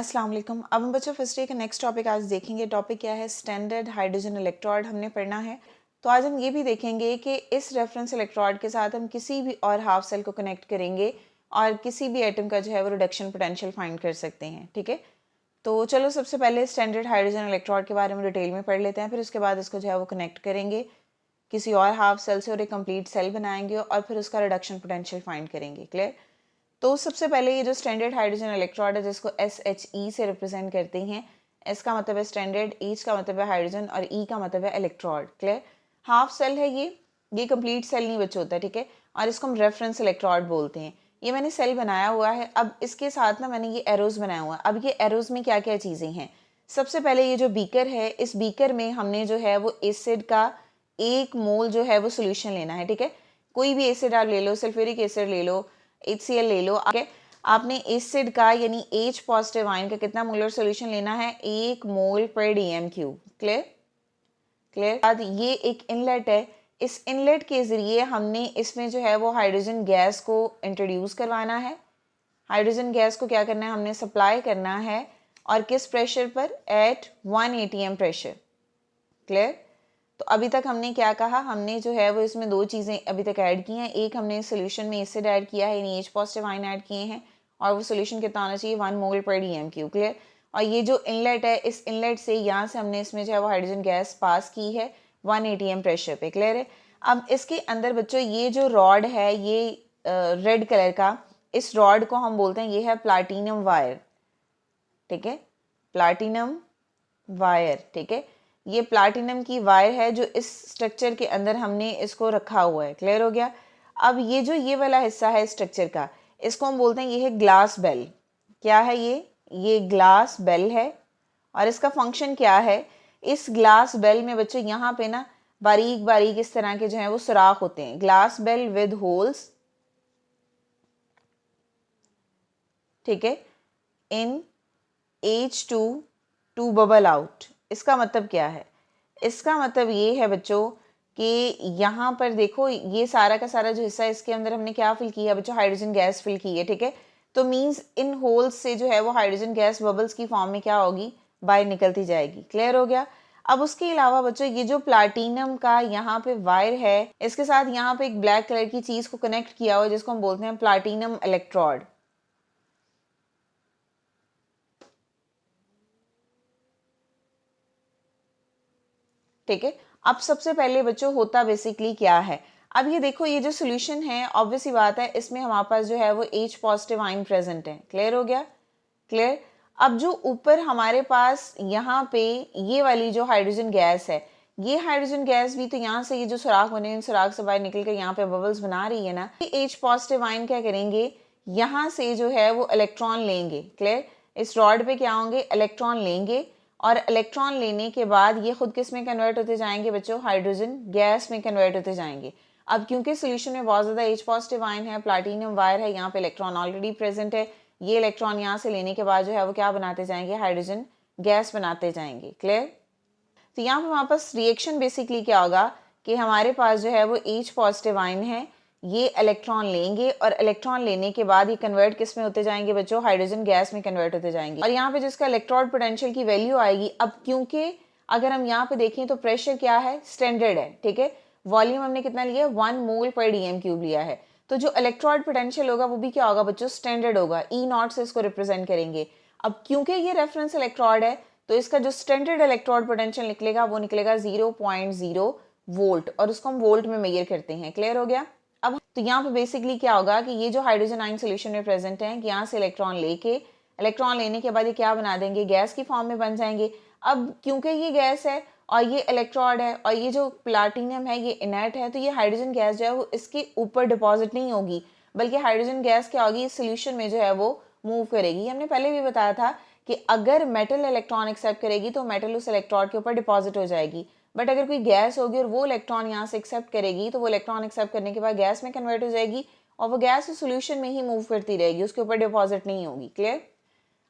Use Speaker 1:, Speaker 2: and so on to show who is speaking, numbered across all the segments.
Speaker 1: अस्सलाम वालेकुम। अब हम बच्चों फर्स्ट डे का नेक्स्ट टॉपिक आज देखेंगे। टॉपिक क्या है? स्टैंडर्ड हाइड्रोजन इलेक्ट्रोड हमने पढ़ना है। तो आज हम ये भी देखेंगे कि इस रेफरेंस इलेक्ट्रोड के साथ हम किसी भी और हाफ सेल को कनेक्ट करेंगे और किसी भी एटम का जो है वो रिडक्शन पोटेंशियल फाइंड कर सकते हैं। ठीक है, तो चलो सबसे पहले स्टैंडर्ड हाइड्रोजन इलेक्ट्रोड के बारे में डिटेल में पढ़ लेते हैं, फिर उसके बाद इसको जो है वो कनेक्ट करेंगे किसी और हाफ सेल से और एक कंप्लीट सेल बनाएंगे और फिर उसका रिडक्शन पोटेंशियल फाइंड करेंगे। क्लियर? तो सबसे पहले ये जो स्टैंडर्ड हाइड्रोजन इलेक्ट्रोड है जिसको SHE से रिप्रेजेंट करते हैं, S का मतलब है स्टैंडर्ड, H का मतलब है हाइड्रोजन और E का मतलब है इलेक्ट्रोड। क्लियर? हाफ सेल है ये कंप्लीट सेल नहीं बच्चे होता। ठीक है, और इसको हम रेफरेंस इलेक्ट्रोड बोलते हैं। ये मैंने सेल बनाया हुआ है। अब इसके साथ ना मैंने ये एरोज बनाया हुआ है। अब ये एरोज में क्या क्या चीज़ें हैं? सबसे पहले ये जो बीकर है, इस बीकर में हमने जो है वो एसिड का 1 मोल जो है वो सोल्यूशन लेना है। ठीक है, कोई भी एसिड आप ले लो, सल्फ्यूरिक एसिड ले लो, HCl ले लो। आपने एसिड का यानी H पॉजिटिव आयन का कितना मोलर सॉल्यूशन लेना है? 1 मोल पर DM3। क्लियर? क्लियर? बाद ये एक इनलेट है। इस इनलेट के जरिए हमने इसमें जो है वो हाइड्रोजन गैस को इंट्रोड्यूस करवाना है। हाइड्रोजन गैस को क्या करना है? हमने सप्लाई करना है। और किस प्रेशर पर? At 1 atm pressure. क्लियर? तो अभी तक हमने क्या कहा? हमने जो है वो इसमें दो चीज़ें अभी तक ऐड की हैं। एक हमने सोल्यूशन में एसिड ऐड किया है यानी H पॉजिटिव आयन ऐड किए हैं और वो सोल्यूशन कितना होना चाहिए? 1 मोल पर DM3। क्लियर? और ये जो इनलेट है, इस इनलेट से यहाँ से हमने इसमें जो है वो हाइड्रोजन गैस पास की है 1 atm प्रेशर पे। क्लियर है? अब इसके अंदर बच्चों ये जो रॉड है ये रेड कलर का, इस रॉड को हम बोलते हैं ये है प्लाटिनम वायर। ठीक है, प्लाटिनम वायर। ठीक है, ये प्लाटिनम की वायर है जो इस स्ट्रक्चर के अंदर हमने इसको रखा हुआ है। क्लियर हो गया? अब ये वाला हिस्सा है स्ट्रक्चर का, इसको हम बोलते हैं ये है ग्लास बेल। क्या है ये ग्लास बेल है। और इसका फंक्शन क्या है? इस ग्लास बेल में बच्चों यहाँ पे ना बारीक बारीक इस तरह के जो है वो सुराख होते हैं। Glass bell with holes. ठीक है, इन H2 टू बबल आउट। इसका मतलब क्या है? इसका मतलब ये है बच्चों कि यहाँ पर देखो ये सारा का सारा जो हिस्सा है इसके अंदर हमने क्या फिल किया बच्चों? हाइड्रोजन गैस फिल की है। ठीक है, तो मींस इन होल्स से जो है वो हाइड्रोजन गैस बबल्स की फॉर्म में क्या होगी? बाहर निकलती जाएगी। क्लियर हो गया? अब उसके अलावा बच्चों ये जो प्लाटिनम का यहाँ पे वायर है, इसके साथ यहाँ पे एक ब्लैक कलर की चीज को कनेक्ट किया हुआ है जिसको हम बोलते हैं प्लाटिनम इलेक्ट्रोड। ठीक है, अब सबसे पहले बच्चों होता बेसिकली क्या है? अब ये देखो ये जो सोल्यूशन है ऑब्वियस सी बात है इसमें हमारे पास जो है वो H पॉजिटिव आयन प्रेजेंट है। क्लियर हो गया? क्लियर? अब जो ऊपर हमारे पास यहाँ पे ये वाली जो हाइड्रोजन गैस है, ये हाइड्रोजन गैस भी तो यहाँ से ये जो सुराख बने इन सुराख से बाहर निकल कर यहाँ पे बबल्स बना रही है ना। H पॉजिटिव आयन क्या करेंगे? यहाँ से जो है वो इलेक्ट्रॉन लेंगे। क्लियर? इस रॉड पे क्या होंगे? इलेक्ट्रॉन लेंगे और इलेक्ट्रॉन लेने के बाद ये खुद किस में कन्वर्ट होते जाएंगे बच्चों? हाइड्रोजन गैस में कन्वर्ट होते जाएंगे। अब क्योंकि सोल्यूशन में बहुत ज़्यादा H पॉजिटिव आयन है, प्लाटिनम वायर है, यहाँ पे इलेक्ट्रॉन ऑलरेडी प्रेजेंट है, ये इलेक्ट्रॉन यहाँ से लेने के बाद जो है वो क्या बनाते जाएंगे? हाइड्रोजन गैस बनाते जाएंगे। क्लियर? तो यहाँ पे हमारे पास रिएक्शन बेसिकली क्या होगा कि हमारे पास जो है वो H पॉजिटिव आयन है, ये इलेक्ट्रॉन लेंगे और इलेक्ट्रॉन लेने के बाद ये कन्वर्ट किस में होते जाएंगे बच्चों? हाइड्रोजन गैस में कन्वर्ट होते जाएंगे। और यहाँ पे जिसका इलेक्ट्रोड पोटेंशियल की वैल्यू आएगी, अब क्योंकि अगर हम यहाँ पे देखें तो प्रेशर क्या है? स्टैंडर्ड है। ठीक है, वॉल्यूम हमने कितना लिया? 1 मोल पर DM3 लिया है। तो जो इलेक्ट्रोड पोटेंशियल होगा वो भी क्या होगा बच्चों? स्टैंडर्ड होगा। E0 से इसको रिप्रेजेंट करेंगे। अब क्योंकि ये रेफरेंस इलेक्ट्रोड है तो इसका जो स्टैंडर्ड इलेक्ट्रोड पोटेंशियल निकलेगा वो निकलेगा 0.0 वोल्ट और उसको हम वोल्ट में मेजर करते हैं। क्लियर हो गया? अब तो यहाँ पे बेसिकली क्या होगा कि ये जो हाइड्रोजन आयन सोल्यूशन में प्रेजेंट है, यहाँ से इलेक्ट्रॉन लेने के बाद ये क्या बना देंगे? गैस की फॉर्म में बन जाएंगे। अब क्योंकि ये गैस है और ये इलेक्ट्रोड है और ये जो प्लाटिनम है ये इनर्ट है, तो ये हाइड्रोजन गैस जो है वो इसके ऊपर डिपॉजिट नहीं होगी, बल्कि हाइड्रोजन गैस क्या होगी? इस सोल्यूशन में जो है वो मूव करेगी। हमने पहले भी बताया था कि अगर मेटल इलेक्ट्रॉन एक्सेप्ट करेगी तो मेटल उस इलेक्ट्रोड के ऊपर डिपॉजिट हो जाएगी, बट अगर कोई गैस होगी और वो इलेक्ट्रॉन यहाँ से एक्सेप्ट करेगी तो वो इलेक्ट्रॉन एक्सेप्ट करने के बाद गैस में कन्वर्ट हो जाएगी और वो गैस उस सोल्यूशन में ही मूव करती रहेगी, उसके ऊपर डिपॉजिट नहीं होगी। क्लियर?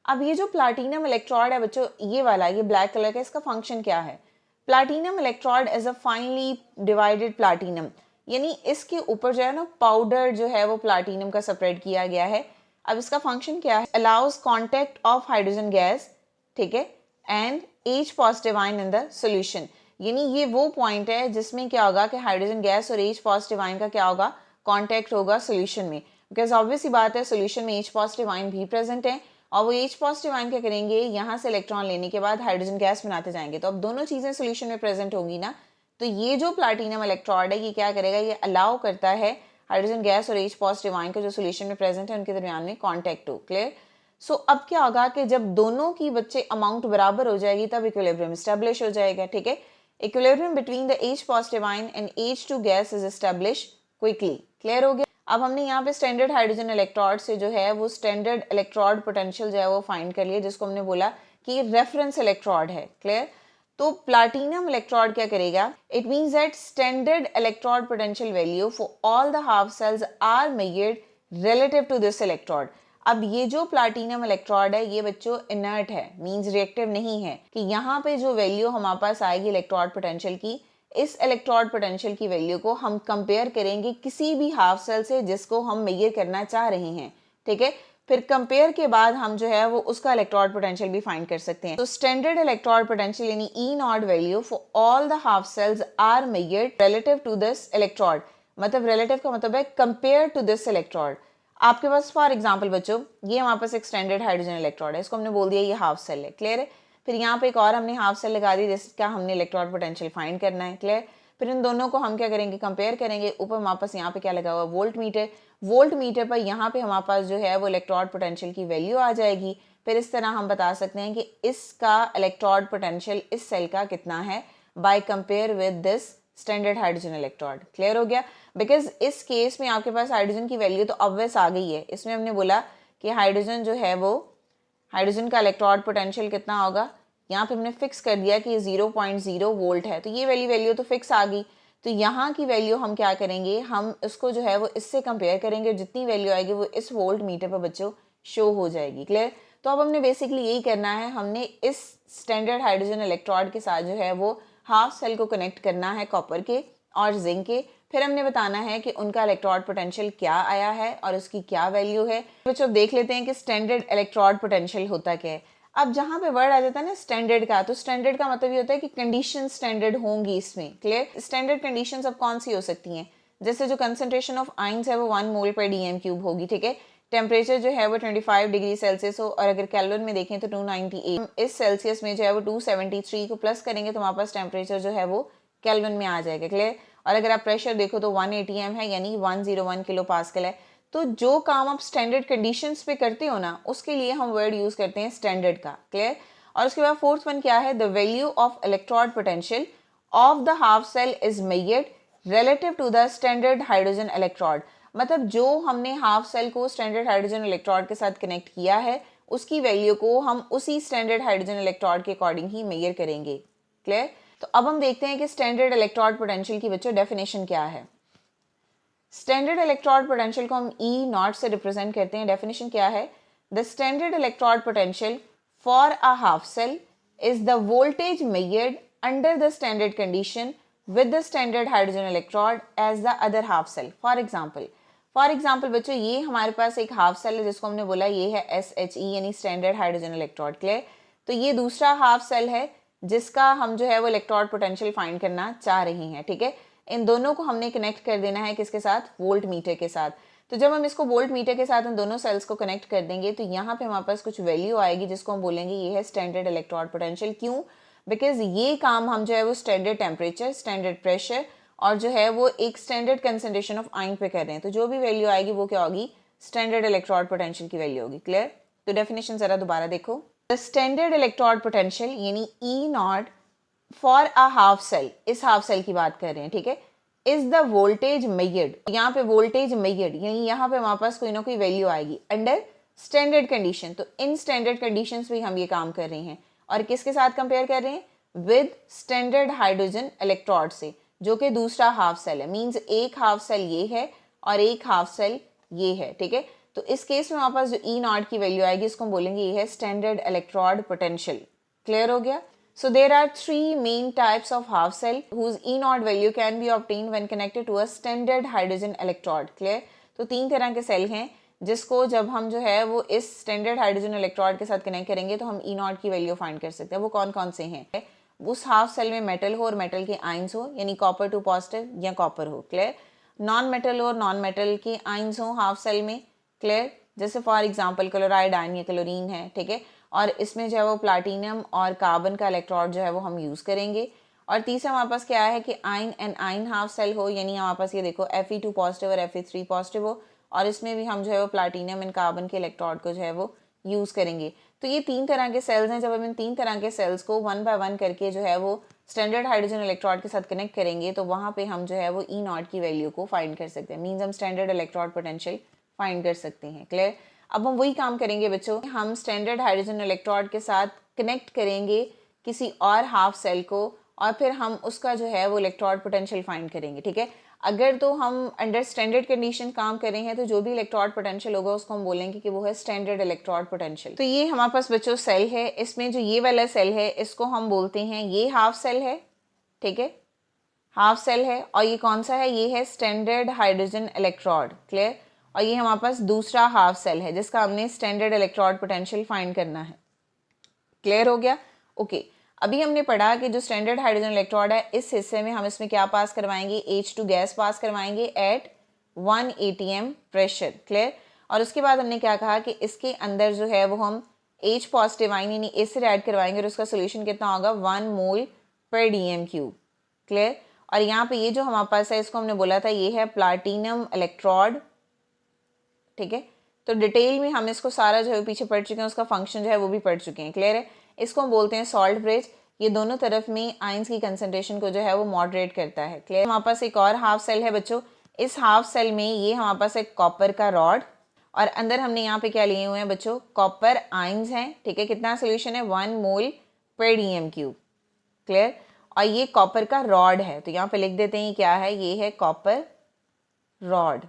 Speaker 1: अब ये जो प्लाटिनम इलेक्ट्रोड है बच्चों, ये वाला ये ब्लैक कलर का, इसका फंक्शन क्या है? Platinum electrode is a finally divided platinum, यानी इसके ऊपर जो है ना पाउडर जो है वो प्लाटिनम का सेपरेट किया गया है। अब इसका फंक्शन क्या है, allows contact of hydrogen gas, ठीक है, and H positive ion in the solution. यानी ये वो पॉइंट है जिसमें क्या होगा कि हाइड्रोजन गैस और H पॉजिटिव आयन का क्या होगा, कॉन्टेक्ट होगा सोल्यूशन में, बिकॉज ऑब्वियस ही बात है सोल्यूशन में H पॉजिटिव आयन भी प्रेजेंट है और वो H पॉजिटिव आयन क्या करेंगे, यहाँ से इलेक्ट्रॉन लेने के बाद हाइड्रोजन गैस बनाते जाएंगे। तो अब दोनों चीजें सोल्यूशन में प्रेजेंट होंगी ना, तो ये जो प्लैटिनम इलेक्ट्रोड है ये क्या करेगा, ये अलाउ करता है हाइड्रोजन गैस और H पॉजिटिव आयन का जो सोल्यूशन में प्रेजेंट है उनके दरमियान में कॉन्टेक्ट हो। क्लियर। सो अब क्या होगा कि जब दोनों की बच्चे अमाउंट बराबर हो जाएगी तब इक्विलिब्रियम एस्टेब्लिश हो जाएगा, ठीक है। Equilibrium between the H positive ion and H2 gas is establish quickly. Clear हो गया। अब हमने यहाँ पे स्टैंडर्ड हाइड्रोजन इलेक्ट्रोड से जो है वो स्टैंडर्ड इलेक्ट्रोड पोटेंशियल जो है वो फाइंड कर लिया, जिसको हमने बोला कि रेफरेंस इलेक्ट्रोड है। क्लियर। तो प्लैटिनम इलेक्ट्रोड क्या करेगा, it means that standard electrode potential value for all the half cells are measured relative to this electrode. अब ये जो प्लैटिनम इलेक्ट्रोड है ये बच्चों इनर्ट है, मींस रिएक्टिव नहीं है, कि यहाँ पे जो वैल्यू हमारे पास आएगी इलेक्ट्रोड पोटेंशियल की, इस इलेक्ट्रोड पोटेंशियल की वैल्यू को हम कंपेयर करेंगे किसी भी हाफ सेल से जिसको हम मेजर करना चाह रहे हैं, ठीक है। फिर कंपेयर के बाद हम जो है वो उसका इलेक्ट्रोड पोटेंशियल भी फाइंड कर सकते हैं। तो स्टैंडर्ड इलेक्ट्रोड पोटेंशियल यानी E nought value for all the half cells are measured relative to this electrode, मतलब रिलेटिव का मतलब है कंपेयर टू दिस इलेक्ट्रोड। आपके पास फॉर एग्जांपल बच्चों ये हमारे पास एक स्टैंडर्ड हाइड्रोजन इलेक्ट्रोड है, इसको हमने बोल दिया ये हाफ सेल है। क्लियर है। फिर यहाँ पे एक और हमने हाफ सेल लगा दी जिसका हमने इलेक्ट्रोड पोटेंशियल फाइंड करना है। क्लियर। फिर इन दोनों को हम क्या करेंगे, कंपेयर करेंगे। ऊपर हमारे पास यहाँ पे क्या लगा हुआ, वोल्ट मीटर। वोल्ट मीटर पर यहाँ पे हमारे पास जो है वो इलेक्ट्रोड पोटेंशियल की वैल्यू आ जाएगी। फिर इस तरह हम बता सकते हैं कि इसका इलेक्ट्रोड पोटेंशियल इस सेल का कितना है by compare with this standard hydrogen electrode. Clear हो गया। बिकॉज इस केस में आपके पास हाइड्रोजन की वैल्यू तो ऑब्वियस आ गई है। इसमें हमने बोला कि हाइड्रोजन जो है वो, हाइड्रोजन का इलेक्ट्रोड पोटेंशियल कितना होगा, यहाँ पे हमने फिक्स कर दिया कि 0.0 वोल्ट है, तो ये वैल्यू तो फिक्स आ गई। तो यहाँ की वैल्यू हम क्या करेंगे, हम इसको जो है वो इससे कंपेयर करेंगे, जितनी वैल्यू आएगी वो इस वोल्ट मीटर पर बच्चों शो हो जाएगी। क्लियर। तो अब हमने बेसिकली यही करना है, हमने इस स्टैंडर्ड हाइड्रोजन इलेक्ट्रोड के साथ जो है वो हाफ सेल को कनेक्ट करना है कॉपर के और जिंक के। फिर हमने बताना है कि उनका इलेक्ट्रोड पोटेंशियल क्या आया है और उसकी क्या वैल्यू है। बच्चों देख लेते हैं कि स्टैंडर्ड इलेक्ट्रोड पोटेंशियल होता क्या है। अब जहां पे वर्ड आ जाता है ना स्टैंडर्ड का, तो स्टैंडर्ड का मतलब ये होता है कि कंडीशन स्टैंडर्ड होंगी इसमें। क्लियर। स्टैंडर्ड कंडीशंस अब कौन सी हो सकती हैं, जैसे जो कंसंट्रेशन ऑफ आयंस है वो 1 मोल पर डीएम क्यूब होगी, ठीक है। टेम्परेचर जो है वो 25 डिग्री सेल्सियस हो, और अगर केल्विन में देखें तो 298। इस सेल्सियस में जो है वो 273 को प्लस करेंगे तो हमारे पास टेम्परेचर जो है वो केल्विन में आ जाएगा। क्लियर। और अगर आप प्रेशर देखो तो 180 एम है, यानी 101 किलो पास्कल है। तो जो काम आप स्टैंडर्ड कंडीशंस पे करते हो ना, उसके लिए हम वर्ड यूज करते हैं स्टैंडर्ड का। क्लियर। और उसके बाद फोर्थ वन क्या है, the value of electrode potential of the half cell is measured relative to the standard hydrogen electrode. मतलब जो हमने हाफ सेल को स्टैंडर्ड हाइड्रोजन इलेक्ट्रोड के साथ कनेक्ट किया है उसकी वैल्यू को हम उसी स्टैंडर्ड हाइड्रोजन इलेक्ट्रोड के अकॉर्डिंग ही मेजर करेंगे। क्लियर। तो अब हम देखते हैं कि स्टैंडर्ड इलेक्ट्रोड पोटेंशियल की बच्चों डेफिनेशन क्या है। स्टैंडर्ड इलेक्ट्रोड पोटेंशियल को हम ई नॉट से रिप्रेजेंट करते हैं। डेफिनेशन क्या है, the standard electrode potential for a half cell is the voltage measured under the standard condition with the standard hydrogen electrode as the other half cell. For example बच्चों ये हमारे पास एक half cell है जिसको हमने बोला ये है SHE यानी स्टैंडर्ड हाइड्रोजन इलेक्ट्रोड। क्लियर। तो ये दूसरा हाफ सेल है जिसका हम जो है वो इलेक्ट्रोड पोटेंशियल फाइंड करना चाह रहे हैं, ठीक है। इन दोनों को हमने कनेक्ट कर देना है किसके साथ, वोल्ट मीटर के साथ। तो जब हम इसको वोल्ट मीटर के साथ इन दोनों सेल्स को कनेक्ट कर देंगे तो यहाँ पे हमारे पास कुछ वैल्यू आएगी जिसको हम बोलेंगे ये है स्टैंडर्ड इलेक्ट्रोड पोटेंशियल। क्यों, बिकॉज ये काम हम जो है वो स्टैंडर्ड टेम्परेचर, स्टैंडर्ड प्रेशर और जो है वो एक स्टैंडर्ड कंसंट्रेशन ऑफ आयन पे कर रहे हैं। तो जो भी वैल्यू आएगी वो क्या होगी, स्टैंडर्ड इलेक्ट्रोड पोटेंशियल की वैल्यू होगी। क्लियर। तो डेफिनेशन जरा दोबारा देखो, द स्टैंडर्ड इलेक्ट्रोड पोटेंशियल यानी E nought for a half cell, इस हाफ सेल की बात कर रहे हैं, ठीक है, इज द वोल्टेज मेजर्ड। यहाँ पे वोल्टेज मेजर्ड यानी यहाँ पे हमारे पास कोई ना कोई वैल्यू आएगी अंडर स्टैंडर्ड कंडीशन। तो इन स्टैंडर्ड कंडीशंस में हम ये काम कर रहे हैं और किसके साथ कंपेयर कर रहे हैं, विद स्टैंडर्ड हाइड्रोजन इलेक्ट्रोड से, जो कि दूसरा हाफ सेल है। मींस एक हाफ सेल ये है और एक हाफ सेल ये है, ठीक है। तो इस केस में हमारे पास जो ई नॉट की वैल्यू आएगी इसको हम बोलेंगे ये है स्टैंडर्ड इलेक्ट्रोड पोटेंशियल। क्लियर हो गया। So there are three main types of half cell whose E naught value can be obtained when connected to a standard hydrogen electrode. Clear? तो तीन तरह के सेल हैं जिसको जब हम जो है वो इस स्टैंडर्ड हाइड्रोजन इलेक्ट्रोड के साथ कनेक्ट करेंगे तो हम ई नॉट की वैल्यू फाइंड कर सकते हैं। वो कौन कौन से हैं? उस हाफ सेल में मेटल हो और मेटल के आइंस हो, यानी कॉपर 2 पॉजिटिव या कॉपर हो, क्लियर। नॉन मेटल हो और नॉन मेटल के आइंस हो हाफ सेल में, क्लियर। जैसे फॉर एग्जांपल क्लोराइड आयन या क्लोरीन है, ठीक है। और इसमें जो है वो प्लाटिनम और कार्बन का इलेक्ट्रोड जो है वो हम यूज़ करेंगे। और तीसरा हमारे पास क्या है कि ion and ion half cell हो, यानी हमारे पास ये देखो Fe2 पॉजिटिव और Fe3 पॉजिटिव हो, और इसमें भी हम जो है वो प्लाटिनम एंड कार्बन के इलेक्ट्रोड को जो है वो यूज़ करेंगे। तो ये 3 तरह के सेल्स हैं। जब हम इन 3 तरह के सेल्स को 1 बाय 1 करके जो है वो स्टैंडर्ड हाइड्रोजन इलेक्ट्रोड के साथ कनेक्ट करेंगे तो वहाँ पे हम जो है वो ई नॉट की वैल्यू को फाइंड कर सकते हैं। मीन्स हम स्टैंडर्ड इलेक्ट्रोड पोटेंशियल फाइंड कर सकते हैं, क्लियर। अब हम वही काम करेंगे बच्चों, हम स्टैंडर्ड हाइड्रोजन इलेक्ट्रोड के साथ कनेक्ट करेंगे किसी और हाफ सेल को, और फिर हम उसका जो है वो इलेक्ट्रोड पोटेंशियल फाइंड करेंगे, ठीक है। अगर तो हम अंडर स्टैंडर्ड कंडीशन काम कर रहे हैं तो जो भी इलेक्ट्रोड पोटेंशियल होगा उसको हम बोलेंगे कि वो है स्टैंडर्ड इलेक्ट्रोड पोटेंशियल। तो ये हमारे पास बच्चों सेल है, इसमें जो ये वाला सेल है इसको हम बोलते हैं, ये हाफ सेल है, ठीक है, हाफ सेल है। और ये कौन सा है? ये है स्टैंडर्ड हाइड्रोजन इलेक्ट्रोड, क्लियर। और ये हमारे पास दूसरा हाफ सेल है जिसका हमने स्टैंडर्ड इलेक्ट्रोड पोटेंशियल फाइंड करना है, क्लियर हो गया? ओके। अभी हमने पढ़ा कि जो स्टैंडर्ड हाइड्रोजन इलेक्ट्रोड है इस हिस्से में हम इसमें क्या पास करवाएंगे? H2 गैस पास करवाएंगे एट 1 atm प्रेशर, क्लियर। और उसके बाद हमने क्या कहा कि इसके अंदर जो है वो हम H पॉजिटिव आयन यानी एसिड ऐड करवाएंगे और उसका सोल्यूशन कितना होगा? 1 मोल पर dm³, क्लियर। और यहाँ पे ये जो हमारे पास है इसको हमने बोला था ये है प्लाटिनम इलेक्ट्रोड, ठीक है। तो डिटेल में हम इसको सारा जो है पीछे पढ़ चुके हैं, उसका फंक्शन जो है वो भी पढ़ चुके हैं, क्लियर है। इसको हम बोलते हैं सॉल्ट ब्रिज। ये दोनों तरफ में आयंस की कंसंट्रेशन को जो है वो मॉडरेट करता है, क्लियर। हमारे पास एक और हाफ सेल है बच्चों। इस हाफ सेल में ये हमारे पास एक कॉपर का रॉड, और अंदर हमने यहाँ पे क्या लिए हुए हैं बच्चों? कॉपर आयंस हैं, ठीक है। कितना सोल्यूशन है? 1 मोल पर dm³, क्लियर। और ये कॉपर का रॉड है, तो यहाँ पे लिख देते हैं ये क्या है? ये है कॉपर रॉड,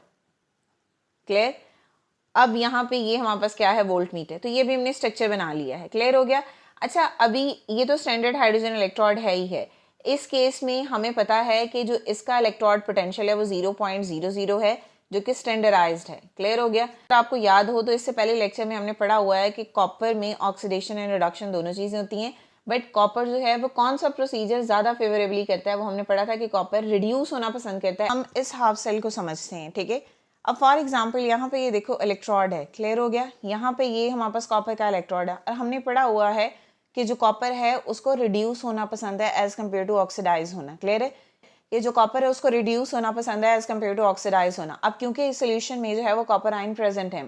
Speaker 1: क्लियर। अब यहाँ पे ये हमारे पास क्या है? Volt meter. तो ये भी हमने स्ट्रक्चर बना लिया है, क्लियर हो गया। अच्छा, अभी ये तो स्टैंडर्ड हाइड्रोजन इलेक्ट्रोड है ही है। इस केस में हमें पता है कि जो इसका इलेक्ट्रोड पोटेंशियल है वो 0.00 है, जो कि स्टैंडर्डाइज्ड है, क्लियर हो गया। तो आपको याद हो तो इससे पहले लेक्चर में हमने पढ़ा हुआ है कि कॉपर में ऑक्सीडेशन एंड रिडक्शन दोनों चीज़ें होती हैं, बट कॉपर जो है वो कौन सा प्रोसीजर ज़्यादा फेवरेबली करता है? वो हमने पढ़ा था कि कॉपर रिड्यूस होना पसंद करता है। हम इस हाफ सेल को समझते हैं, ठीक है। अब फॉर एग्जाम्पल यहाँ पे ये देखो इलेक्ट्रोड है, क्लियर हो गया। यहाँ पे ये हमारे पास कॉपर का इलेक्ट्रोड है, और हमने पढ़ा हुआ है कि जो कॉपर है उसको रिड्यूस होना पसंद है एज कम्पेयर टू ऑक्सीडाइज होना, क्लियर है। ये जो कॉपर है उसको रिड्यूस होना पसंद है एज कम्पेयर टू ऑक्सीडाइज होना। अब क्योंकि इस सोल्यूशन में जो है वो कॉपर आयन प्रेजेंट है,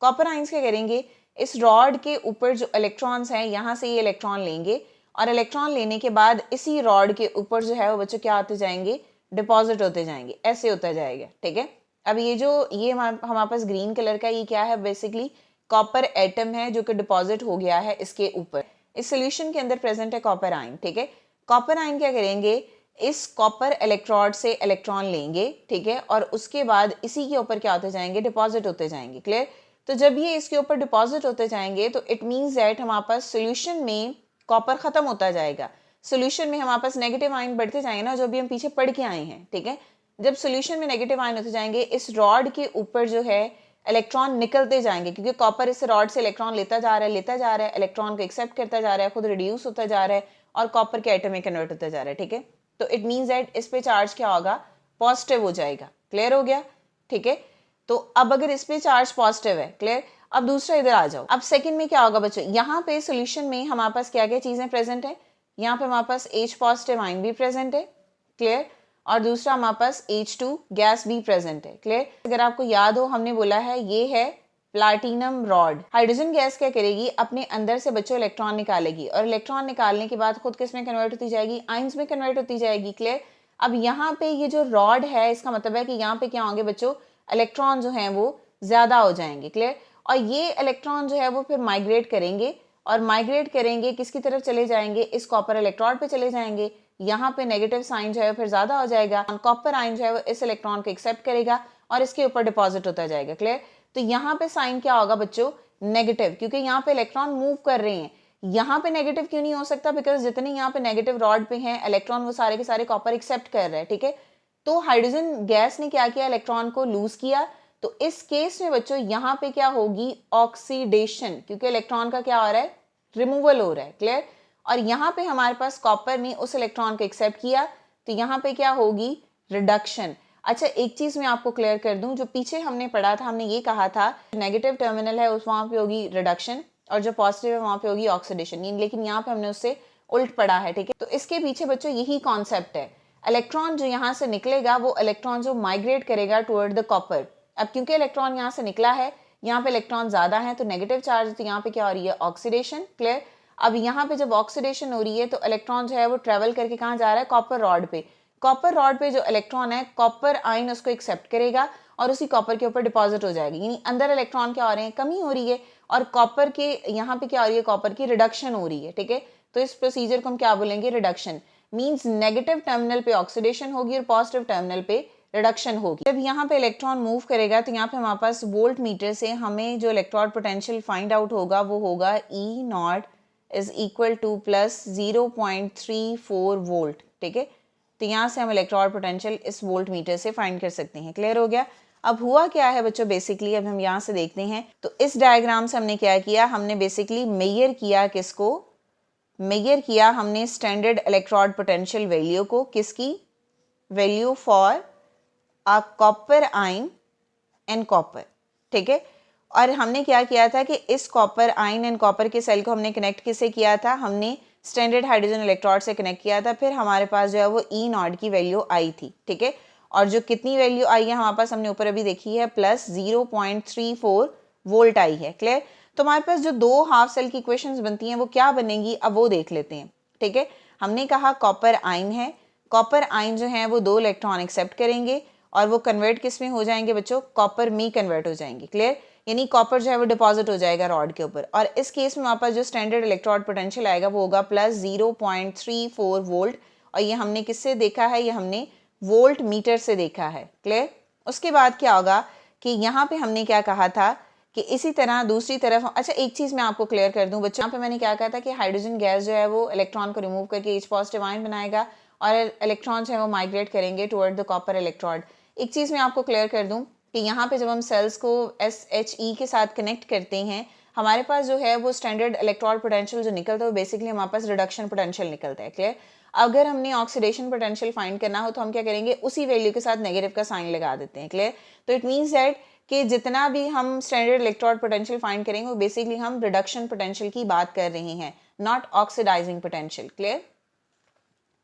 Speaker 1: कॉपर आयंस क्या करेंगे? इस रॉड के ऊपर जो इलेक्ट्रॉन्स हैं यहाँ से ये इलेक्ट्रॉन लेंगे, और इलेक्ट्रॉन लेने के बाद इसी रॉड के ऊपर जो है वो बच्चों क्या होते जाएंगे? डिपॉजिट होते जाएंगे, ऐसे होता जाएगा, ठीक है। अब ये जो ये हमारे पास ग्रीन कलर का ये क्या है? बेसिकली कॉपर एटम है जो कि डिपॉजिट हो गया है इसके ऊपर। इस सोल्यूशन के अंदर प्रेजेंट है कॉपर आयन, ठीक है। कॉपर आयन क्या करेंगे? इस कॉपर इलेक्ट्रोड से इलेक्ट्रॉन लेंगे, ठीक है, और उसके बाद इसी के ऊपर क्या होते जाएंगे? डिपॉजिट होते जाएंगे, क्लियर। तो जब ये इसके ऊपर डिपॉजिट होते जाएंगे तो इट मीन्स दैट हमारे पास सोल्यूशन में कॉपर खत्म होता जाएगा। सोल्यूशन में हमारे पास नेगेटिव आयन बढ़ते जाएंगे ना, जो भी हम पीछे पढ़ के आए हैं, ठीक है। जब सोल्यूशन में नेगेटिव आयन होते जाएंगे इस रॉड के ऊपर जो है इलेक्ट्रॉन निकलते जाएंगे, क्योंकि कॉपर इस रॉड से इलेक्ट्रॉन लेता जा रहा है, इलेक्ट्रॉन को एक्सेप्ट करता जा रहा है, खुद रिड्यूस होता जा रहा है और कॉपर के एटम में कन्वर्ट होता जा रहा है, ठीक है। तो इट मीन्स दैट इस पे चार्ज क्या होगा? पॉजिटिव हो जाएगा, क्लियर हो गया, ठीक है। तो अब अगर इस पे चार्ज पॉजिटिव है, क्लियर। अब दूसरा इधर आ जाओ। अब सेकंड में क्या होगा बच्चों? यहाँ पे सोल्यूशन में हमारे पास क्या क्या चीजें प्रेजेंट है? यहाँ पे हमारे पास H पॉजिटिव आयन भी प्रेजेंट है, क्लियर। और दूसरा हमारे पास H2 गैस भी प्रेजेंट है, क्लियर। अगर आपको याद हो हमने बोला है ये है प्लाटिनम रॉड। हाइड्रोजन गैस क्या करेगी? अपने अंदर से बच्चों इलेक्ट्रॉन निकालेगी, और इलेक्ट्रॉन निकालने के बाद खुद किस में कन्वर्ट होती जाएगी? आयंस में कन्वर्ट होती जाएगी, क्लियर। अब यहाँ पे ये जो रॉड है इसका मतलब है कि यहाँ पे क्या होंगे बच्चों? इलेक्ट्रॉन जो है वो ज्यादा हो जाएंगे, क्लियर। और ये इलेक्ट्रॉन जो है वो फिर माइग्रेट करेंगे, और माइग्रेट करेंगे किसकी तरफ चले जाएंगे? इस कॉपर इलेक्ट्रोड पे चले जाएंगे। यहाँ पे नेगेटिव साइन जो है फिर ज्यादा हो जाएगा, कॉपर आयन जो है वो इस इलेक्ट्रॉन को एक्सेप्ट करेगा और इसके ऊपर डिपॉजिट होता जाएगा, क्लियर। तो यहाँ पे साइन क्या होगा बच्चों? नेगेटिव, क्योंकि यहाँ पे इलेक्ट्रॉन मूव कर रहे हैं। यहाँ पे नेगेटिव क्यों नहीं हो सकता? बिकॉज जितने यहाँ पे नेगेटिव रॉड पे हैं इलेक्ट्रॉन वो सारे के सारे कॉपर एक्सेप्ट कर रहे हैं, ठीक है। तो हाइड्रोजन गैस ने क्या किया? इलेक्ट्रॉन को लूज किया, तो इस केस में बच्चों यहाँ पे क्या होगी, ऑक्सीडेशन, क्योंकि इलेक्ट्रॉन का क्या हो रहा है, रिमूवल हो रहा है। क्लियर। और यहाँ पे हमारे पास कॉपर ने उस इलेक्ट्रॉन को एक्सेप्ट किया, तो यहाँ पे क्या होगी, रिडक्शन। अच्छा, एक चीज मैं आपको क्लियर कर दूं, जो पीछे हमने पढ़ा था, हमने ये कहा था नेगेटिव टर्मिनल है उस वहां पे होगी रिडक्शन और जो पॉजिटिव है वहां पे होगी ऑक्सीडेशन, लेकिन यहाँ पे हमने उससे उल्ट पढ़ा है। ठीक है, तो इसके पीछे बच्चों यही कॉन्सेप्ट है। इलेक्ट्रॉन जो यहाँ से निकलेगा वो इलेक्ट्रॉन जो माइग्रेट करेगा टुवर्ड द कॉपर। अब क्योंकि इलेक्ट्रॉन यहाँ से निकला है, यहाँ पे इलेक्ट्रॉन ज्यादा है तो नेगेटिव चार्ज, तो यहाँ पे क्या हो रही है, ऑक्सीडेशन। क्लियर। अब यहाँ पे जब ऑक्सीडेशन हो रही है तो इलेक्ट्रॉन जो है वो ट्रेवल करके कहाँ जा रहा है, कॉपर रॉड पे। कॉपर रॉड पे जो इलेक्ट्रॉन है, कॉपर आयन उसको एक्सेप्ट करेगा और उसी कॉपर के ऊपर डिपॉजिट हो जाएगी, यानी अंदर इलेक्ट्रॉन क्या हो रहे हैं, कमी हो रही है, और कॉपर के यहाँ पे क्या हो रही है, कॉपर की रिडक्शन हो रही है। ठीक है, तो इस प्रोसीजर को हम क्या बोलेंगे, रिडक्शन। मींस नेगेटिव टर्मिनल पे ऑक्सीडेशन होगी और पॉजिटिव टर्मिनल पे रिडक्शन होगी। जब यहाँ पे इलेक्ट्रॉन मूव करेगा तो यहाँ पे हमारे पास वोल्ट मीटर से हमें जो इलेक्ट्रॉन पोटेंशियल फाइंड आउट होगा वो होगा E not is equal two plus 0.34 volt. ठीक है, तो यहाँ से हम इलेक्ट्रॉन पोटेंशियल इस वोल्ट मीटर से फाइंड कर सकते हैं। क्लियर हो गया। अब हुआ क्या है बच्चों, बेसिकली अब हम यहाँ से देखते हैं, तो इस डायग्राम से हमने क्या किया, हमने बेसिकली मेजर किया, किसको मेजर किया, हमने स्टैंडर्ड इलेक्ट्रॉन पोटेंशियल वैल्यू को, किसकी value for a copper ion and copper. ठीक है, और हमने क्या किया था कि इस कॉपर आयन एंड कॉपर के सेल को हमने कनेक्ट किससे किया था, हमने स्टैंडर्ड हाइड्रोजन इलेक्ट्रोड से कनेक्ट किया था। फिर हमारे पास जो है वो E नॉट की वैल्यू आई थी। ठीक है, और जो कितनी वैल्यू आई है हमारे पास, हमने ऊपर अभी देखी है, प्लस 0.34 वोल्ट आई है। क्लियर। तो हमारे पास जो दो हाफ सेल की इक्वेशंस बनती हैं वो क्या बनेंगी, अब वो देख लेते हैं। ठीक है, हमने कहा कॉपर आयन है, कॉपर आयन जो है वो 2 इलेक्ट्रॉन एक्सेप्ट करेंगे और वो कन्वर्ट किस में हो जाएंगे बच्चों, कॉपर में कन्वर्ट हो जाएंगे। क्लियर, यानी कॉपर जो है वो डिपॉजिट हो जाएगा रॉड के ऊपर, और इस केस में हमारे पास जो स्टैंडर्ड इलेक्ट्रोड पोटेंशियल आएगा वो होगा प्लस 0.34 वोल्ट, और ये हमने किससे देखा है, ये हमने वोल्ट मीटर से देखा है। क्लियर। उसके बाद क्या होगा कि यहाँ पे हमने क्या कहा था कि इसी तरह दूसरी तरफ, अच्छा एक चीज मैं आपको क्लियर कर दूं बच्चों, यहाँ पे मैंने क्या कहा था कि हाइड्रोजन गैस जो है वो इलेक्ट्रॉन को रिमूव करके H पॉजिटिव आयन बनाएगा और इलेक्ट्रॉन जो है वो माइग्रेट करेंगे टुवर्ड द कॉपर इलेक्ट्रोड। एक चीज मैं आपको क्लियर कर दूं कि यहाँ पे जब हम सेल्स को SHE के साथ कनेक्ट करते हैं, हमारे पास जो है वो स्टैंडर्ड इलेक्ट्रॉन पोटेंशियल जो निकलता है वो बेसिकली हमारे पास रिडक्शन पोटेंशियल निकलता है। क्लियर। अगर हमने ऑक्सीडेशन पोटेंशियल फाइंड करना हो तो हम क्या करेंगे, उसी वैल्यू के साथ नेगेटिव का साइन लगा देते हैं। क्लियर। तो इट मीन्स दैट कि जितना भी हम स्टैंडर्ड इलेक्ट्रॉन पोटेंशियल फाइंड करेंगे वो बेसिकली हम रिडक्शन पोटेंशियल की बात कर रहे हैं, नॉट ऑक्सीडाइजिंग पोटेंशियल। क्लियर।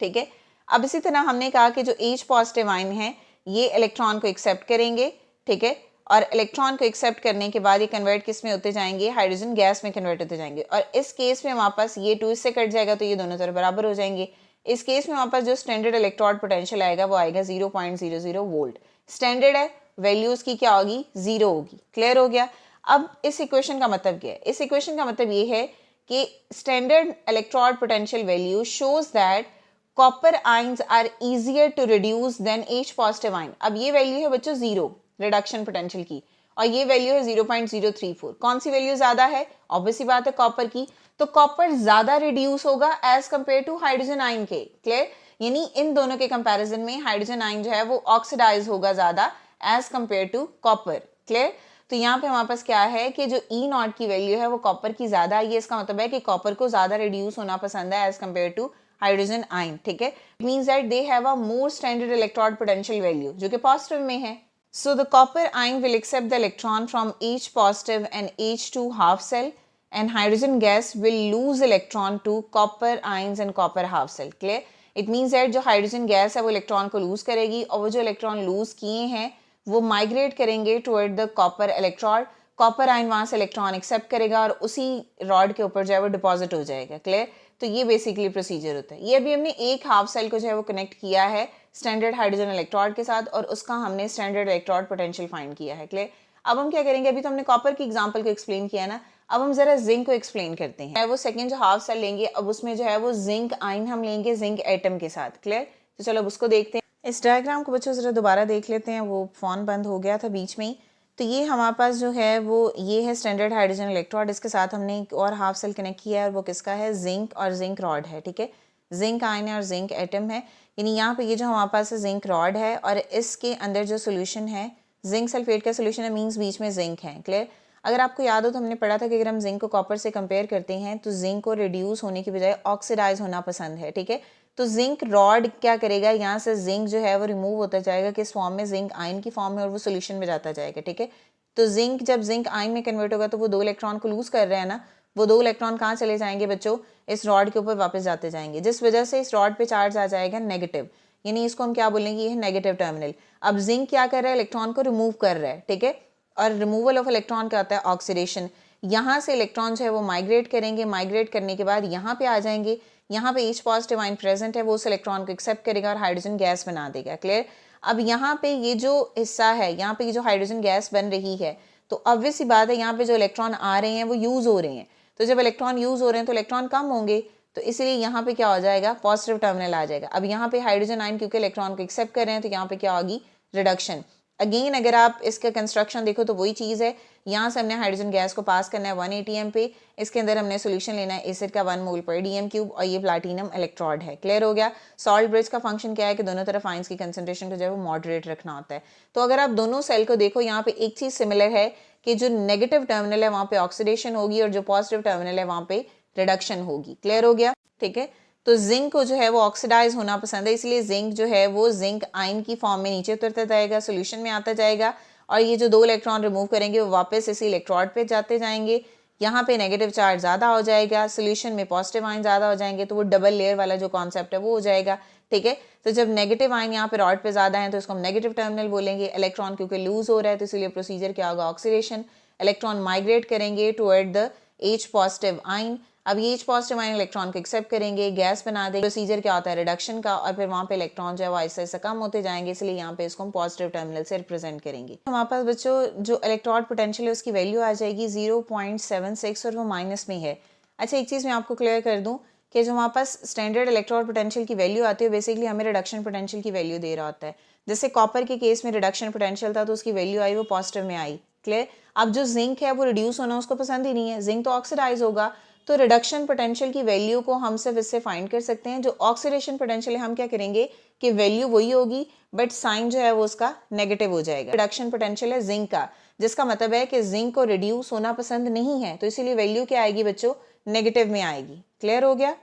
Speaker 1: ठीक है, अब इसी तरह हमने कहा कि जो H पॉजिटिव आयन है ये इलेक्ट्रॉन को एक्सेप्ट करेंगे। ठीक है, और इलेक्ट्रॉन को एक्सेप्ट करने के बाद ये कन्वर्ट किस में होते जाएंगे, हाइड्रोजन गैस में कन्वर्ट होते जाएंगे, और इस केस में हमारे पास ये 2 इससे कट जाएगा तो ये दोनों तरफ बराबर हो जाएंगे। इस केस में हमारे पास जो स्टैंडर्ड इलेक्ट्रॉन पोटेंशियल आएगा वो आएगा 0.00 वोल्ट। स्टैंडर्ड है, वैल्यू उसकी क्या होगी, 0 होगी। क्लियर हो गया। अब इस इक्वेशन का मतलब क्या है, इस इक्वेशन का मतलब ये है कि standard electron potential value shows that copper ions are easier to reduce than H positive ion. अब ये वैल्यू है बच्चों 0 रिडक्शन पोटेंशियल की, और ये वैल्यू है 0.034। कौन सी वैल्यू ज्यादा है, ऑब्वियसली बात है कॉपर की, तो कॉपर ज्यादा रिड्यूस होगा as compare to hydrogen ion के। क्लियर, यानी इन दोनों के कंपैरिजन में हाइड्रोजन आयन जो है वो ऑक्सीडाइज होगा ज्यादा as compare to copper. Clear. तो यहाँ पे हमारे पास क्या है कि जो E नॉट की वैल्यू है वो कॉपर की ज्यादा है, ये इसका मतलब है कि कॉपर को ज्यादा रिड्यूस होना पसंद है as compare to hydrogen ion. ठीक है, means that they have a more standard electron potential value जो कि पॉजिटिव में है। So the copper ion will accept the electron from H positive and H2 half cell, and hydrogen gas will lose electron to copper ions and copper half cell. Clear? It means that जो hydrogen gas है वो electron को lose करेगी, और वो जो electron lose किए हैं वो migrate करेंगे toward the copper electrode. Copper ion वहां से इलेक्ट्रॉन एक्सेप्ट करेगा और उसी रॉड के ऊपर जो है वो डिपॉजिट हो जाएगा। क्लियर। तो ये बेसिकली प्रोसीजर होता है। ये अभी हमने एक हाफ सेल को जो है वो कनेक्ट किया है स्टैंडर्ड हाइड्रोजन इलेक्ट्रोड के साथ, और उसका हमने स्टैंडर्ड इलेक्ट्रोड पोटेंशियल फाइंड किया है। क्लियर। अब हम क्या करेंगे, अभी तो हमने कॉपर की एग्जांपल को एक्सप्लेन किया ना, अब हम जरा जिंक को एक्सप्लेन करते हैं। वो सेकंड जो हाफ सेल लेंगे, अब उसमें जो है वो जिंक आयन हम लेंगे जिंक एटम के साथ। क्लियर। तो चलो अब उसको देखते हैं। इस डायग्राम को बच्चों जरा दोबारा देख लेते हैं, वो फोन बंद हो गया था बीच में ही। तो ये हमारे पास जो है वो ये है स्टैंडर्ड हाइड्रोजन इलेक्ट्रोड, इसके साथ हमने एक और हाफ सेल कनेक्ट किया है और वो किसका है, जिंक और जिंक रॉड है। ठीक है, जिंक आयन है और जिंक एटम है, यानी यहाँ पे ये जो हमारे पास जिंक रॉड है और इसके अंदर जो सोल्यूशन है जिंक सल्फेट का सोल्यूशन है, मीन्स बीच में जिंक है। क्लियर। अगर आपको याद हो तो हमने पढ़ा था कि अगर हम जिंक को कॉपर से कंपेयर करते हैं तो जिंक को रिड्यूस होने की बजाय ऑक्सीडाइज होना पसंद है। ठीक है, तो जिंक रॉड क्या करेगा, यहाँ से जिंक जो है वो रिमूव होता जाएगा, किस फॉर्म में, जिंक आयन की फॉर्म में, और वो सोल्यूशन में जाता जाएगा। ठीक है, तो जिंक जब जिंक आयन में कन्वर्ट होगा तो वो 2 इलेक्ट्रॉन को लूज कर रहे हैं ना, वो 2 इलेक्ट्रॉन कहाँ चले जाएंगे बच्चों, इस रॉड के ऊपर वापस जाते जाएंगे, जिस वजह से इस रॉड पे चार्ज आ जाएगा नेगेटिव, यानी इसको हम क्या बोलेंगे, ये है नेगेटिव टर्मिनल। अब जिंक क्या कर रहा है, इलेक्ट्रॉन को रिमूव कर रहा है। ठीक है, और रिमूवल ऑफ इलेक्ट्रॉन क्या होता है, ऑक्सीडेशन। यहाँ से इलेक्ट्रॉन जो है वो माइग्रेट करेंगे, माइग्रेट करने के बाद यहाँ पे आ जाएंगे, यहाँ पे H पॉजिटिव आयन प्रेजेंट है, वो उस इलेक्ट्रॉन को एक्सेप्ट करेगा और हाइड्रोजन गैस बना देगा। क्लियर। अब यहाँ पे ये जो हिस्सा है, यहाँ पे ये जो हाइड्रोजन गैस बन रही है, तो ऑब्वियस सी बात है यहाँ पे जो इलेक्ट्रॉन आ रहे हैं वो यूज हो रहे हैं, तो जब इलेक्ट्रॉन यूज हो रहे हैं तो इलेक्ट्रॉन कम होंगे, तो इसलिए यहाँ पे क्या हो जाएगा, पॉजिटिव टर्मिनल आ जाएगा। अब यहाँ पे हाइड्रोजन आयन क्योंकि इलेक्ट्रॉन को एक्सेप्ट कर रहे हैं तो यहाँ पे क्या होगी, रिडक्शन। अगेन अगर आप इसका कंस्ट्रक्शन देखो तो वही चीज़ है, यहाँ से हमने हाइड्रोजन गैस को पास करना है 1 ATM पे, इसके अंदर हमने सोल्यूशन लेना है एसिड का 1 मोल पर DM³ और ये प्लैटिनम इलेक्ट्रोड है। क्लियर हो गया। सॉल्ट ब्रिज का फंक्शन क्या है कि दोनों तरफ आयंस की कंसंट्रेशन को जो है वो मॉडरेट रखना होता है। तो अगर आप दोनों सेल को देखो, यहाँ पे एक चीज़ सिमिलर है कि जो नेगेटिव टर्मिनल है वहाँ पे ऑक्सीडेशन होगी और जो पॉजिटिव टर्मिनल है वहाँ पे रिडक्शन होगी। क्लियर हो गया। ठीक है, तो जिंक को जो है वो ऑक्सीडाइज होना पसंद है, इसलिए जिंक जो है वो जिंक आयन की फॉर्म में नीचे उतरता जाएगा, सोल्यूशन में आता जाएगा, और ये जो 2 इलेक्ट्रॉन रिमूव करेंगे वो वापस इसी इलेक्ट्रोड पे जाते जाएंगे, यहाँ पे नेगेटिव चार्ज ज़्यादा हो जाएगा, सोल्यूशन में पॉजिटिव आयन ज़्यादा हो जाएंगे, तो वो डबल लेयर वाला जो कॉन्सेप्ट है वो हो जाएगा। ठीक है, तो जब नेगेटिव आयन यहाँ पे रॉड पे ज़्यादा है तो इसको हम नेगेटिव टर्मिनल बोलेंगे। इलेक्ट्रॉन क्योंकि लूज हो रहा है तो इसलिए प्रोसीजर क्या होगा, ऑक्सीडेशन। इलेक्ट्रॉन माइग्रेट करेंगे toward the H positive ion. अब ये H पॉजिटिव आयन इलेक्ट्रॉन को एक्सेप्ट करेंगे, गैस बना देंगे। प्रोसीजर क्या होता है, रिडक्शन का, और फिर वहाँ पे इलेक्ट्रॉन जो है वो ऐसे ऐसे कम होते जाएंगे, इसलिए यहाँ पे इसको हम पॉजिटिव टर्मिनल से रिप्रेजेंट करेंगे। हमारे पास बच्चों जो इलेक्ट्रोड पोटेंशियल है उसकी वैल्यू आ जाएगी 0.76 और वो माइनस में है। अच्छा, एक चीज़ मैं आपको क्लियर कर दूँ कि जो हमारे पास स्टैंडर्ड इलेक्ट्रोड पोटेंशियल की वैल्यू आती है बेसिकली हमें रिडक्शन पोटेंशियल की वैल्यू दे रहा होता है। जैसे कॉपर के केस में रिडक्शन पोटेंशियल था तो उसकी वैल्यू आई वो पॉजिटिव में आई। क्लियर। अब जो जिंक है वो रिड्यूस होना उसको पसंद ही नहीं है, जिंक तो ऑक्सीडाइज होगा, तो रिडक्शन पोटेंशियल की वैल्यू को हम सिर्फ इससे फाइंड कर सकते हैं। जो ऑक्सीडेशन पोटेंशियल है हम क्या करेंगे कि वैल्यू वही होगी बट साइन जो है वो उसका नेगेटिव हो जाएगा। रिडक्शन पोटेंशियल है जिंक का, जिसका मतलब है कि जिंक को रिड्यूस होना पसंद नहीं है, तो इसीलिए वैल्यू क्या आएगी बच्चों, नेगेटिव में आएगी। क्लियर हो गया।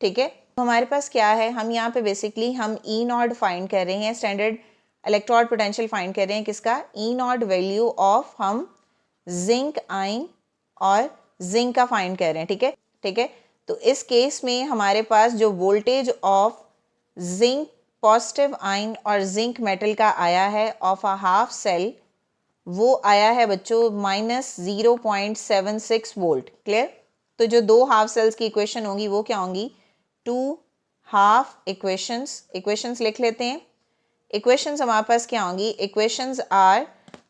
Speaker 1: ठीक है, तो हमारे पास क्या है, हम यहाँ पे बेसिकली हम E0 फाइंड कर रहे हैं, स्टैंडर्ड इलेक्ट्रोड पोटेंशियल फाइंड कर रहे हैं, किसका, E0 वैल्यू ऑफ हम जिंक आयन और जिंक का फाइंड कर रहे हैं। ठीक है, ठीक है, तो इस केस में हमारे पास जो voltage of zinc positive ion और जिंक मेटल का आया है ऑफ अ हाफ सेल, वो आया है बच्चों -0.76 वोल्ट। क्लियर। तो जो 2 हाफ सेल्स की इक्वेशन होंगी वो क्या होंगी, 2 हाफ इक्वेशंस लिख लेते हैं। इक्वेशंस हमारे पास क्या होंगी, इक्वेशंस आर,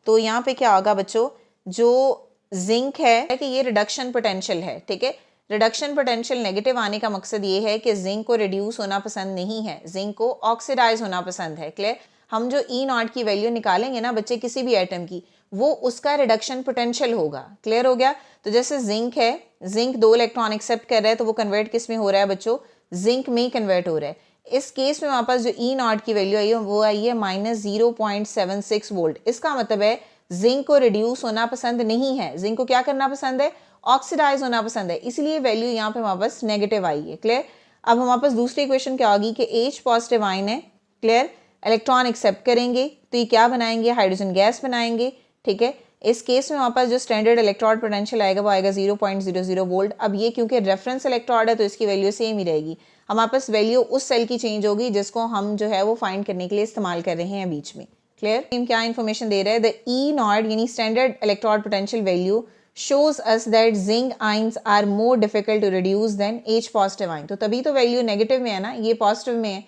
Speaker 1: तो यहाँ पे क्या होगा बच्चों, जो जिंक है कि ये रिडक्शन पोटेंशियल है। ठीक है, रिडक्शन पोटेंशियल नेगेटिव आने का मकसद ये है कि जिंक को रिड्यूस होना पसंद नहीं है, जिंक को ऑक्सीडाइज होना पसंद है। क्लियर। हम जो E0 की वैल्यू निकालेंगे ना बच्चे किसी भी एटम की, वो उसका रिडक्शन पोटेंशियल होगा। क्लियर हो गया। तो जैसे जिंक है, जिंक 2 इलेक्ट्रॉन एक्सेप्ट कर रहा है तो वो कन्वर्ट किस में हो रहा है बच्चों, जिंक में कन्वर्ट हो रहा है। इस केस में हमारे पास जो E0 की वैल्यू आई है वो आई है -0.76 वोल्ट। इसका मतलब है जिंक को रिड्यूस होना पसंद नहीं है, जिंक को क्या करना पसंद है, ऑक्सीडाइज होना पसंद है, इसलिए वैल्यू यहाँ पे हमारे पास नेगेटिव आई है। क्लियर। अब हमारे पास दूसरी इक्वेशन क्या होगी कि H पॉजिटिव आयन है। क्लियर। इलेक्ट्रॉन एक्सेप्ट करेंगे तो ये क्या बनाएंगे, हाइड्रोजन गैस बनाएंगे। ठीक है, इस केस में हमारे पास जो स्टैंडर्ड इलेक्ट्रोड पोटेंशियल आएगा वो आएगा 0.00 वोल्ट। अब ये क्योंकि रेफरेंस इलेक्ट्रोड है तो इसकी वैल्यू सेम ही रहेगी। हमारे पास वैल्यू उस सेल की चेंज होगी जिसको हम जो है वो फाइंड करने के लिए इस्तेमाल कर रहे हैं बीच में। क्लियर। क्या इन्फॉर्मेशन दे रहा है, द E0 यानी standard electrode potential value shows us that zinc ions are more difficult to reduce than H positive ion। तो तभी तो वैल्यू नेगेटिव में है ना, ये पॉजिटिव में है,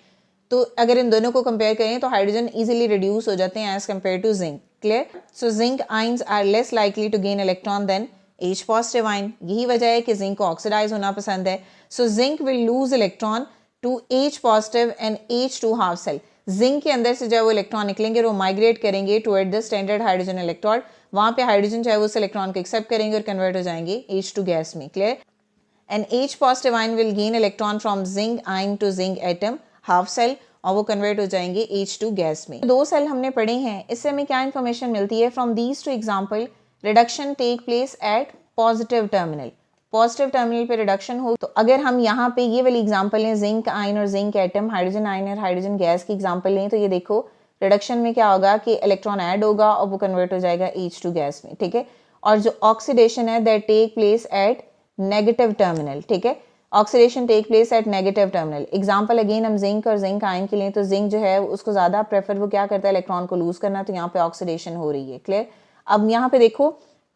Speaker 1: तो अगर इन दोनों को कंपेयर करें तो हाइड्रोजन इजीली रिड्यूस हो जाते हैं as compare to zinc. Clear. So zinc ions are less likely to gain electron than H positive ion. यही वजह है कि जिंक को ऑक्सीडाइज होना पसंद है। So zinc will lose electron to H positive and H2 half cell. Zinc के अंदर से जो है वो इलेक्ट्रॉन निकलेंगे और वो माइग्रेट करेंगे toward the standard hydrogen electrode. वहां पे हाइड्रोजन जो है वो उस इलेक्ट्रॉन को एक्सेप्ट करेंगे और कन्वर्ट हो जाएंगे H2 गैस में। Clear. And H positive ion will gain electron from zinc ion to zinc atom half cell, और वो कन्वर्ट हो जाएंगे H2 गैस में। दो सेल हमने पढ़े हैं, इससे हमें क्या इन्फॉर्मेशन मिलती है? From these two example reduction take place at positive terminal. Positive terminal पे रिडक्शन हो, तो अगर हम यहाँ पे ये वाली एग्जांपल लें, जिंक आयन और जिंक एटम, हाइड्रोजन आयन और हाइड्रोजन गैस की एग्जांपल लें, तो ये देखो रिडक्शन में क्या होगा कि इलेक्ट्रॉन ऐड होगा और वो कन्वर्ट हो जाएगा H2 गैस में, ठीक है। और जो ऑक्सीडेशन है that take place at negative terminal, ठीक है, oxidation take place at negative terminal. Example again हम जिंक और जिंक आयन के लिए, तो जिंक जो है उसको ज्यादा प्रेफर वो क्या करता है, इलेक्ट्रॉन को लूज करना, तो यहाँ पे ऑक्सीडेशन हो रही है, क्लियर। अब यहाँ पे देखो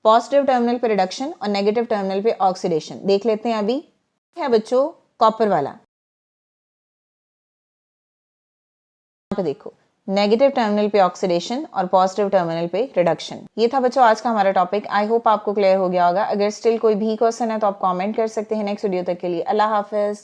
Speaker 1: पॉजिटिव टर्मिनल पे रिडक्शन और नेगेटिव टर्मिनल पे ऑक्सीडेशन देख लेते हैं। अभी है बच्चों कॉपर वाला, यहाँ पे देखो नेगेटिव टर्मिनल पे ऑक्सीडेशन और पॉजिटिव टर्मिनल पे रिडक्शन। ये था बच्चों आज का हमारा टॉपिक। आई होप आपको क्लियर हो गया होगा। अगर स्टिल कोई भी क्वेश्चन है तो आप कमेंट कर सकते हैं। नेक्स्ट वीडियो तक के लिए अल्लाह हाफिज।